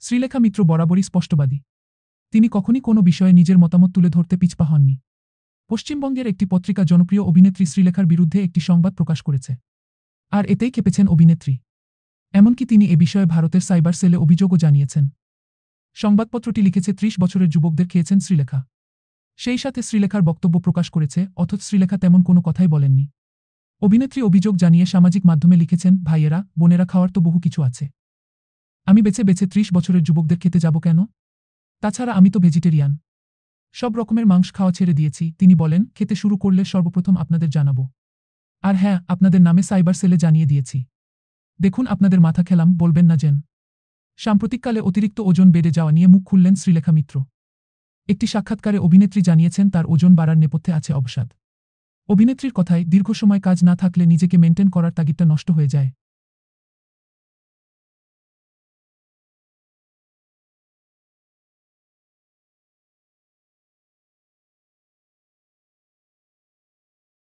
শ্রীলেখা মিত্র বরাবরই স্পষ্টবাদী। তিনি কখনই কোনো বিষয়ে নিজের মতামত তুলে ধরতে পিছপা হননি। পশ্চিমবঙ্গের একটি পত্রিকা জনপ্রিয় অভিনেত্রী শ্রীলেখার বিরুদ্ধে একটি সংবাদ প্রকাশ করেছে। আর এতেই খেপেছেন অভিনেত্রী। এমনকি তিনি এ বিষয়ে ভারতের সাইবার সেলে অভিযোগও জানিয়েছেন। সংবাদপত্রটি লিখেছে ৩০ বছরের যুবকদের খেয়েছেন শ্রীলেখা। সেই সাথে শ্রীলেখার বক্তব্য প্রকাশ করেছে, অথচ শ্রীলেখা তেমন কোনো কথাই বলেননি। অভিনেত্রী অভিযোগ জানিয়ে সামাজিক মাধ্যমে লিখেছেন, ভাইয়েরা, বোনেরা, খাওয়ার তো বহু কিছু আছে। আমি বেছে বেছে ৩০ বছরের যুবকদের খেতে যাব কেন? তাছাড়া আমি তো ভেজিটেরিয়ান। সব রকমের মাংস খাওয়া ছেড়ে দিয়েছি। তিনি বলেন, খেতে শুরু করলে সর্বপ্রথম আপনাদের জানাবো। আর হ্যাঁ, আপনাদের নামে সাইবার সেলে জানিয়ে দিয়েছি। দেখুন, আপনাদের মাথা খেলাম, বলবেন না যেন। সাম্প্রতিককালে অতিরিক্ত ওজন বেড়ে যাওয়া নিয়ে মুখ খুললেন শ্রীলেখা মিত্র। একটি সাক্ষাৎকারে অভিনেত্রী জানিয়েছেন তার ওজন বাড়ার নেপথ্যে আছে অবসাদ। অভিনেত্রীর কথায়, দীর্ঘ সময় কাজ না থাকলে নিজেকে মেনটেন করার তাগিদটা নষ্ট হয়ে যায়।